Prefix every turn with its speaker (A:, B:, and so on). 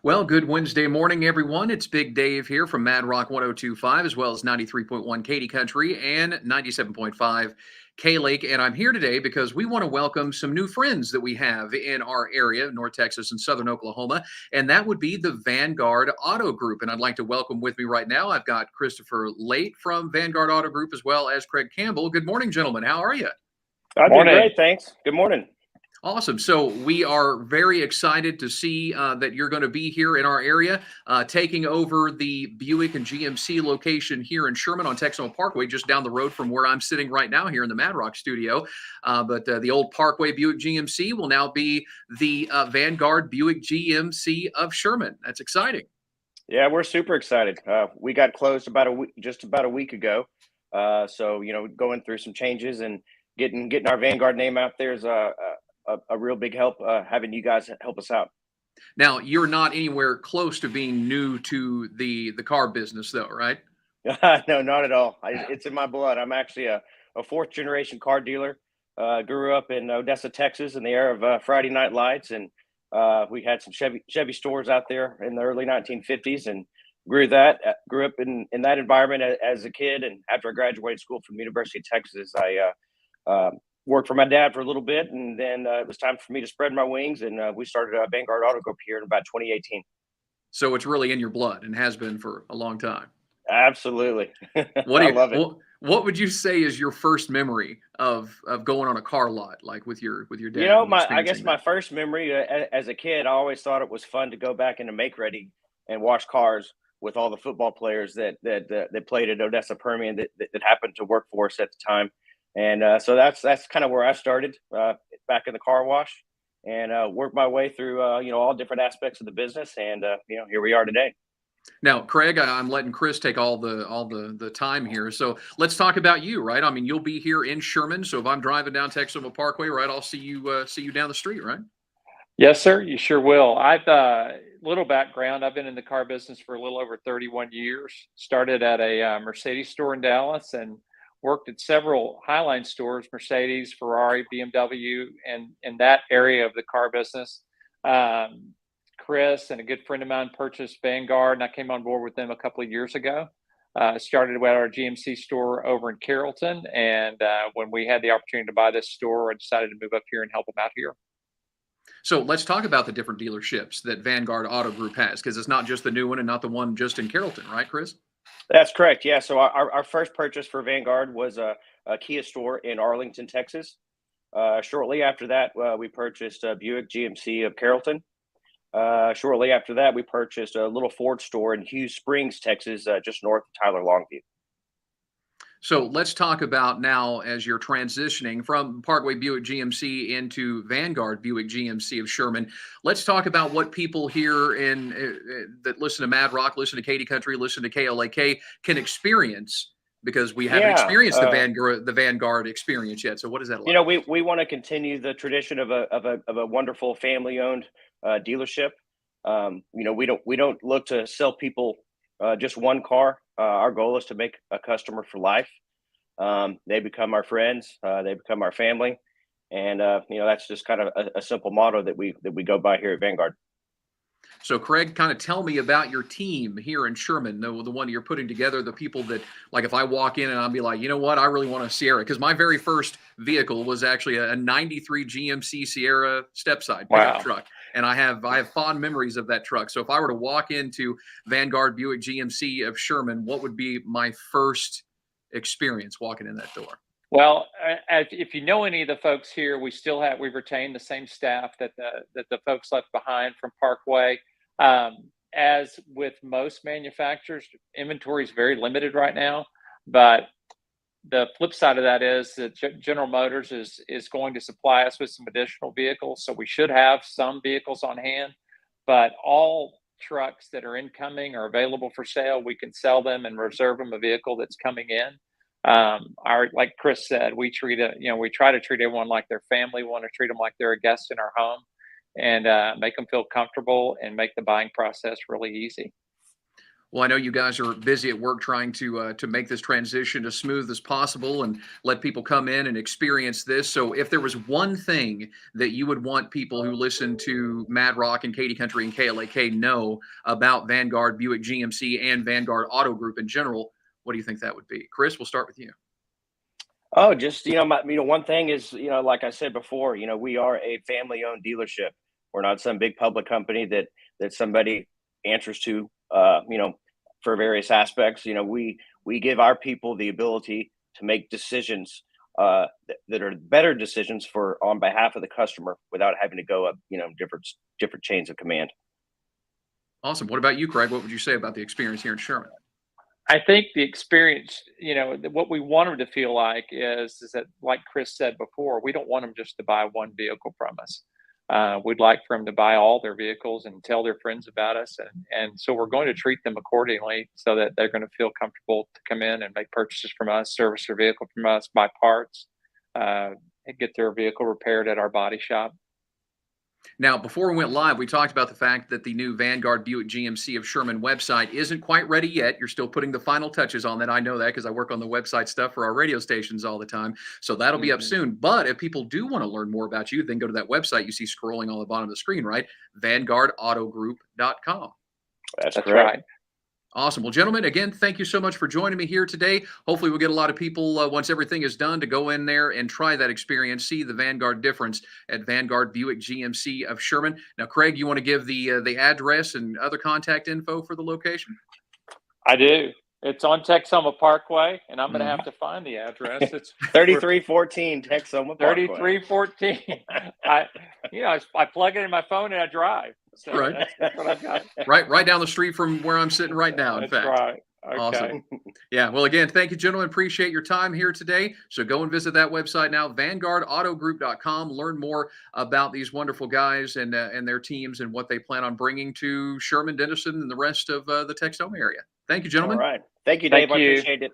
A: Well, good Wednesday morning, everyone. It's Big Dave here from Mad Rock 102.5, as well as 93.1 Katy Country and 97.5 KLAK. And I'm here today because we want to welcome some new friends that we have in our area, North Texas and Southern Oklahoma, and that would be the Vanguard Auto Group. And I'd like to welcome with me right now, I've got Christopher Late from Vanguard Auto Group, as well as Craig Campbell. Good morning, gentlemen. How are you?
B: I'm doing great, thanks. Good morning.
A: Awesome. So we are very excited to see that you're going to be here in our area, taking over the Buick and GMC location here in Sherman on Texoma Parkway, just down the road from where I'm sitting right now here in the Mad Rock studio. But the old Parkway Buick GMC will now be the Vanguard Buick GMC of Sherman. That's exciting.
B: Yeah, we're super excited. We got closed just about a week ago. So, going through some changes and getting our Vanguard name out there is a real big help, having you guys help us out.
A: Now, you're not anywhere close to being new to the car business, though, right?
B: No, not at all. It's in my blood. I'm actually a fourth generation car dealer. Grew up in Odessa, Texas, in the era of Friday Night Lights, and we had some Chevy stores out there in the early 1950s, and grew up in that environment as a kid. And after I graduated school from the University of Texas, I worked for my dad for a little bit, and then it was time for me to spread my wings, and we started Vanguard Auto Group here in about 2018.
A: So it's really in your blood and has been for a long time.
B: Absolutely.
A: I love it. What would you say is your first memory of going on a car lot, like with your dad?
B: I guess my first memory as a kid, I always thought it was fun to go back into make ready and wash cars with all the football players that played at Odessa Permian that happened to work for us at the time. And so that's kind of where I started, back in the car wash, and worked my way through all different aspects of the business, and here we are today.
A: Now, Craig, I'm letting Chris take all the time here. So let's talk about you, right? I mean, you'll be here in Sherman. So if I'm driving down Texoma Parkway, right, I'll see you down the street, right?
C: Yes, sir. You sure will. I've little background. I've been in the car business for a little over 31 years. Started at a Mercedes store in Dallas and worked at several Highline stores, Mercedes, Ferrari, BMW, and in that area of the car business. Chris and a good friend of mine purchased Vanguard, and I came on board with them a couple of years ago. Started at our GMC store over in Carrollton, and when we had the opportunity to buy this store, I decided to move up here and help them out here.
A: So let's talk about the different dealerships that Vanguard Auto Group has, because it's not just the new one and not the one just in Carrollton, right, Chris?
B: That's correct. Yeah. So our first purchase for Vanguard was a Kia store in Arlington, Texas. Shortly after that, we purchased a Buick GMC of Carrollton. Shortly after that, we purchased a little Ford store in Hughes Springs, Texas, just north of Tyler Longview.
A: So let's talk about now, as you're transitioning from Parkway Buick GMC into Vanguard Buick GMC of Sherman, let's talk about what people here that listen to Mad Rock, listen to Katy Country, listen to KLAK can experience, because we haven't experienced the Vanguard experience yet. So what is that like?
B: We want to continue the tradition of a wonderful family-owned dealership. We don't look to sell people just one car. Our goal is to make a customer for life. They become our friends. They become our family, and that's just kind of a simple motto that we go by here at Vanguard.
A: So, Craig, kind of tell me about your team here in Sherman, the one you're putting together, the people that, like, if I walk in and I'll be like, you know what, I really want a Sierra, because my very first vehicle was actually a 93 GMC Sierra step-side pickup truck. And I have fond memories of that truck. So if I were to walk into Vanguard Buick GMC of Sherman, what would be my first experience walking in that door?
C: Well, if you know any of the folks here, we've retained the same staff that the folks left behind from Parkway. As with most manufacturers, inventory is very limited right now. But the flip side of that is that General Motors is going to supply us with some additional vehicles. So we should have some vehicles on hand, but all trucks that are incoming are available for sale. We can sell them and reserve them a vehicle that's coming in. Like Chris said, we try to treat everyone like their family. We want to treat them like they're a guest in our home. and make them feel comfortable and make the buying process really easy.
A: Well, I know you guys are busy at work trying to make this transition as smooth as possible and let people come in and experience this. So, if there was one thing that you would want people who listen to Mad Rock and Katy Country and KLAK know about Vanguard Buick GMC and Vanguard Auto Group in general, what do you think that would be? Chris, we'll start with you.
B: Oh, just one thing is, like I said before, we are a family-owned dealership. We're not some big public company that somebody answers to, for various aspects. We give our people the ability to make decisions that are better decisions on behalf of the customer without having to go up, different chains of command.
A: Awesome. What about you, Craig? What would you say about the experience here in Sherman?
C: I think the experience, what we want them to feel like is that, like Chris said before, we don't want them just to buy one vehicle from us. We'd like for them to buy all their vehicles and tell their friends about us. And so we're going to treat them accordingly so that they're going to feel comfortable to come in and make purchases from us, service their vehicle from us, buy parts, and get their vehicle repaired at our body shop.
A: Now, before we went live, we talked about the fact that the new Vanguard Buick GMC of Sherman website isn't quite ready yet. You're still putting the final touches on that. I know that because I work on the website stuff for our radio stations all the time. So that'll be up soon. But if people do want to learn more about you, then go to that website you see scrolling on the bottom of the screen, right? VanguardAutoGroup.com.
B: That's correct.
C: Right.
A: Awesome. Well, gentlemen, again, thank you so much for joining me here today. Hopefully we'll get a lot of people, once everything is done, to go in there and try that experience, see the Vanguard difference at Vanguard Buick GMC of Sherman. Now, Craig, you want to give the address and other contact info for the location?
C: I do. It's on Texoma Parkway, and I'm going to have to find the address. It's
B: 3314 Texoma Parkway.
C: 3314. I plug it in my phone and I drive. So
A: right.
C: that's what I've got.
A: Right down the street from where I'm sitting right now, in fact.
C: Right. Okay.
A: Awesome. Yeah. Well, again, thank you, gentlemen. Appreciate your time here today. So go and visit that website now, VanguardAutoGroup.com. Learn more about these wonderful guys and their teams and what they plan on bringing to Sherman, Denison, and the rest of the Texoma area. Thank you, gentlemen.
B: All right. Thank you, Dave. I appreciate it.